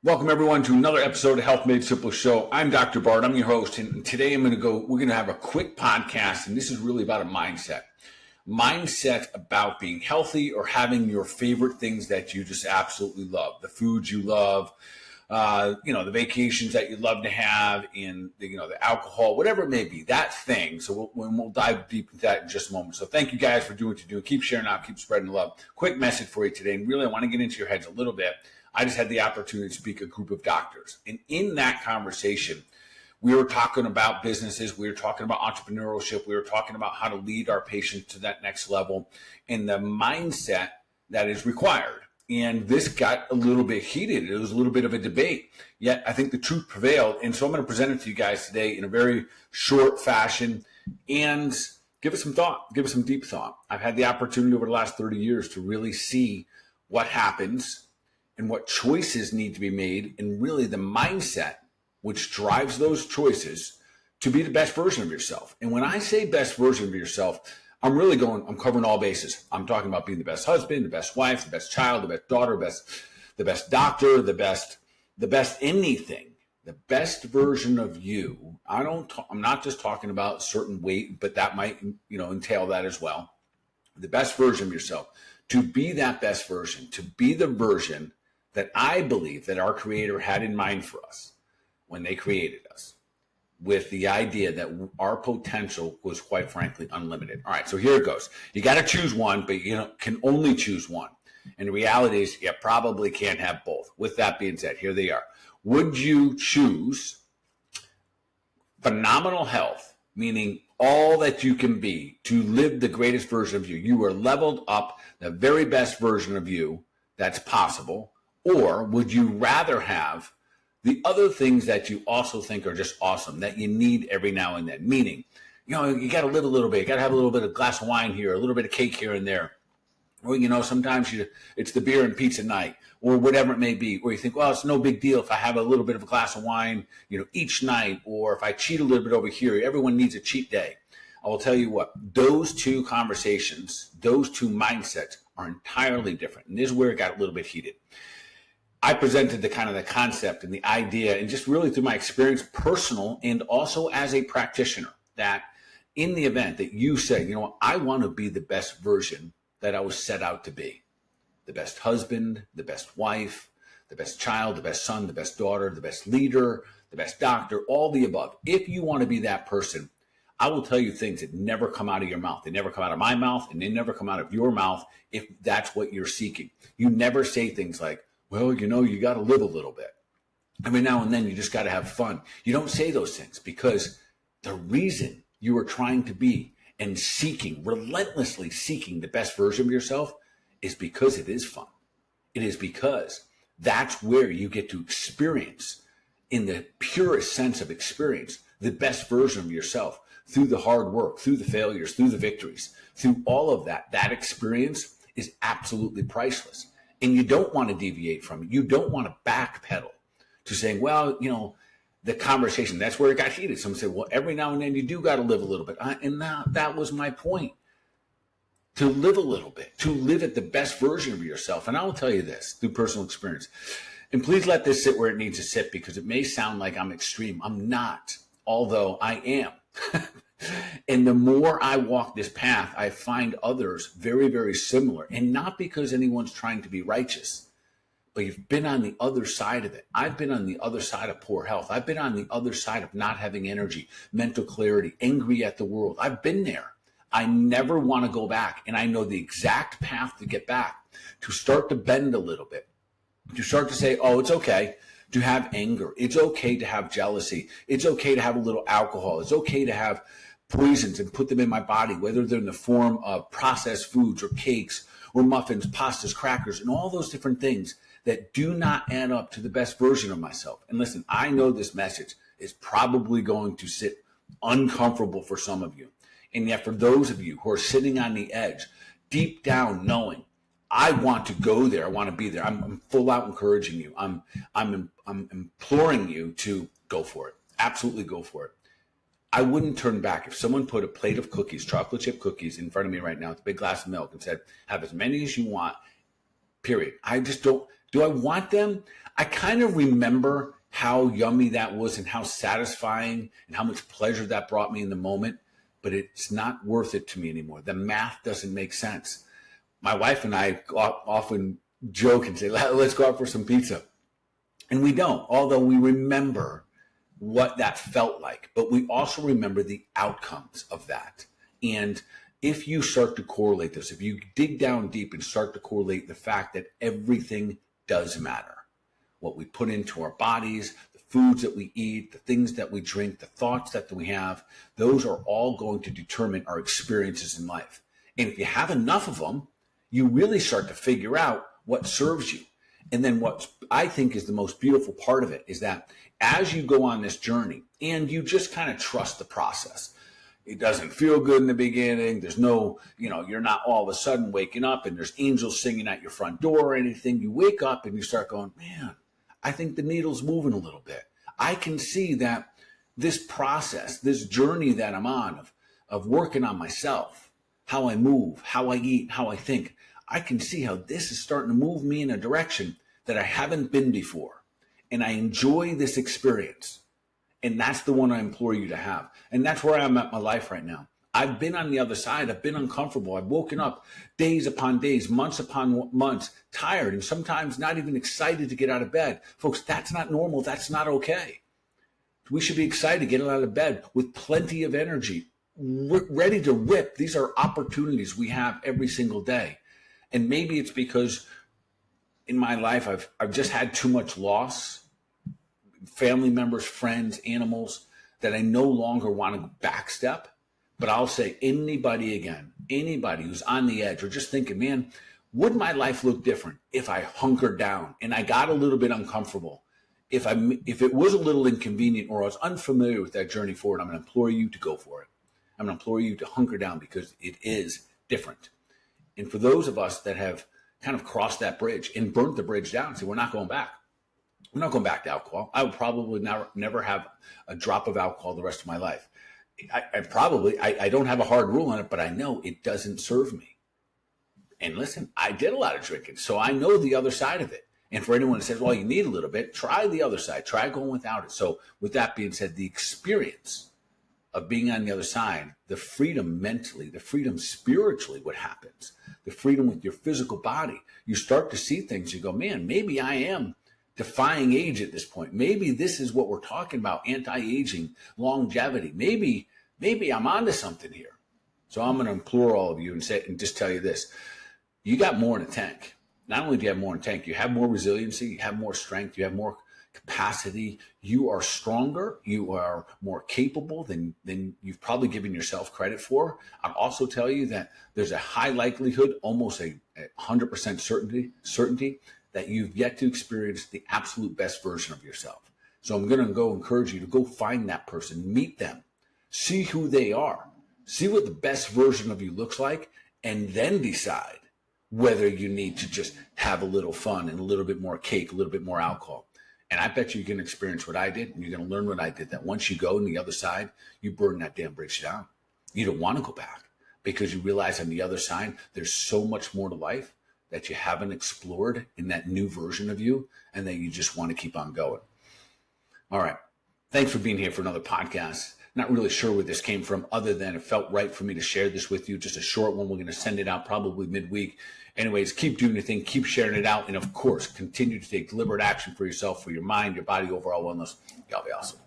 Welcome everyone to another episode of Health Made Simple Show. I'm Dr. Bart. I'm your host, and today we're going to have a quick podcast, and this is really about a mindset. Mindset about being healthy or having your favorite things that you just absolutely love. The foods you love, the vacations that you'd love to have, and the alcohol, whatever it may be, that thing. So we'll dive deep into that in just a moment. So thank you guys for doing what you're doing. Keep sharing out, keep spreading the love. Quick message for you today, and really I want to get into your heads a little bit. I just had the opportunity to speak to a group of doctors. And in that conversation, we were talking about businesses, we were talking about entrepreneurship, we were talking about how to lead our patients to that next level and the mindset that is required. And this got a little bit heated. It was a little bit of a debate, yet I think the truth prevailed. And so I'm going to present it to you guys today in a very short fashion and give it some thought, give it some deep thought. I've had the opportunity over the last 30 years to really see what happens and what choices need to be made, and really the mindset which drives those choices to be the best version of yourself. And when I say best version of yourself, I'm covering all bases. I'm talking about being the best husband, the best wife, the best child, the best daughter, the best doctor, the best anything, the best version of you. I'm not just talking about certain weight, but that might, entail that as well. The best version of yourself, to be that best version, to be the version that I believe that our Creator had in mind for us when they created us, with the idea that our potential was, quite frankly, unlimited. All right, so here it goes. You got to choose one, but you can only choose one. And the reality is you probably can't have both. With that being said, here they are. Would you choose phenomenal health, meaning all that you can be, to live the greatest version of you? You are leveled up, the very best version of you that's possible. Or would you rather have the other things that you also think are just awesome, that you need every now and then? Meaning, you got to live a little bit. You got to have a little bit of glass of wine here, a little bit of cake here and there. Or, sometimes it's the beer and pizza night, or whatever it may be. Or you think, well, it's no big deal if I have a little bit of a glass of wine, each night. Or if I cheat a little bit over here, everyone needs a cheat day. I will tell you what, those two conversations, those two mindsets are entirely different. And this is where it got a little bit heated. I presented the concept and the idea, and just really through my experience, personal and also as a practitioner, that in the event that you say, I want to be the best version that I was set out to be, the best husband, the best wife, the best child, the best son, the best daughter, the best leader, the best doctor, all the above. If you want to be that person, I will tell you things that never come out of your mouth. They never come out of my mouth, and they never come out of your mouth if that's what you're seeking. You never say things like, well, you got to live a little bit. Every now and then you just got to have fun. You don't say those things because the reason you are trying to be and relentlessly seeking the best version of yourself is because it is fun. It is because that's where you get to experience, in the purest sense of experience, the best version of yourself through the hard work, through the failures, through the victories, through all of that. That experience is absolutely priceless. And you don't want to deviate from it. You don't want to backpedal to saying, well, the conversation, that's where it got heated. Someone said, well, every now and then you do got to live a little bit. And now that was my point, to live a little bit, to live at the best version of yourself. And I will tell you this through personal experience. And please let this sit where it needs to sit, because it may sound like I'm extreme. I'm not, although I am. And the more I walk this path, I find others very, very similar. And not because anyone's trying to be righteous, but you've been on the other side of it. I've been on the other side of poor health. I've been on the other side of not having energy, mental clarity, angry at the world. I've been there. I never want to go back. And I know the exact path to get back, to start to bend a little bit, to start to say, oh, it's okay to have anger. It's okay to have jealousy. It's okay to have a little alcohol. It's okay to have poisons and put them in my body, whether they're in the form of processed foods or cakes or muffins, pastas, crackers, and all those different things that do not add up to the best version of myself. And listen, I know this message is probably going to sit uncomfortable for some of you. And yet for those of you who are sitting on the edge, deep down knowing, I want to go there, I want to be there, I'm full out encouraging you. I'm imploring you to go for it. Absolutely go for it. I wouldn't turn back. If someone put a plate of cookies, chocolate chip cookies, in front of me right now with a big glass of milk and said, have as many as you want, period. I just don't. Do I want them? I kind of remember how yummy that was and how satisfying and how much pleasure that brought me in the moment, but it's not worth it to me anymore. The math doesn't make sense. My wife and I often joke and say, let's go out for some pizza. And we don't, although we remember what that felt like, but we also remember the outcomes of that. And if you start to correlate this, if you dig down deep and start to correlate the fact that everything does matter, what we put into our bodies, the foods that we eat, the things that we drink, the thoughts that we have, those are all going to determine our experiences in life. And if you have enough of them, you really start to figure out what serves you. And then what I think is the most beautiful part of it is that as you go on this journey and you just kind of trust the process, it doesn't feel good in the beginning. There's no, you're not all of a sudden waking up and there's angels singing at your front door or anything. You wake up and you start going, man, I think the needle's moving a little bit. I can see that this process, this journey that I'm on of working on myself, how I move, how I eat, how I think, I can see how this is starting to move me in a direction that I haven't been before. And I enjoy this experience. And that's the one I implore you to have. And that's where I'm at in my life right now. I've been on the other side. I've been uncomfortable. I've woken up days upon days, months upon months, tired, and sometimes not even excited to get out of bed. Folks, that's not normal. That's not okay. We should be excited to get out of bed with plenty of energy, ready to rip. These are opportunities we have every single day. And maybe it's because in my life, I've just had too much loss, family members, friends, animals, that I no longer want to backstep. But I'll say anybody who's on the edge or just thinking, man, would my life look different if I hunkered down and I got a little bit uncomfortable? If it was a little inconvenient or I was unfamiliar with that journey forward, I'm going to implore you to go for it. I'm going to implore you to hunker down because it is different. And for those of us that have kind of crossed that bridge and burnt the bridge down, say, we're not going back. I'm not going back to alcohol. I would probably never have a drop of alcohol the rest of my life. I don't have a hard rule on it, but I know it doesn't serve me. And listen, I did a lot of drinking, so I know the other side of it. And for anyone that says, well, you need a little bit, try the other side. Try going without it. So with that being said, the experience of being on the other side, the freedom mentally, the freedom spiritually, what happens, the freedom with your physical body, you start to see things. You go, man, maybe I am defying age at this point. Maybe this is what we're talking about, anti-aging, longevity. Maybe I'm onto something here. So I'm going to implore all of you and just tell you this. You got more in the tank. Not only do you have more in the tank, you have more resiliency, you have more strength, you have more capacity. You are stronger. You are more capable than you've probably given yourself credit for. I'll also tell you that there's a high likelihood, almost a 100% certainty that you've yet to experience the absolute best version of yourself. So I'm going to go encourage you to go find that person, meet them, see who they are, see what the best version of you looks like, and then decide whether you need to just have a little fun and a little bit more cake, a little bit more alcohol. And I bet you can experience what I did, and you're going to learn what I did, that once you go on the other side, you burn that damn bridge down. You don't want to go back because you realize on the other side, there's so much more to life that you haven't explored in that new version of you, and that you just want to keep on going. All right. Thanks for being here for another podcast. Not really sure where this came from other than it felt right for me to share this with you. Just a short one. We're going to send it out probably midweek. Anyways, keep doing your thing. Keep sharing it out. And of course, continue to take deliberate action for yourself, for your mind, your body, overall wellness. Y'all be awesome.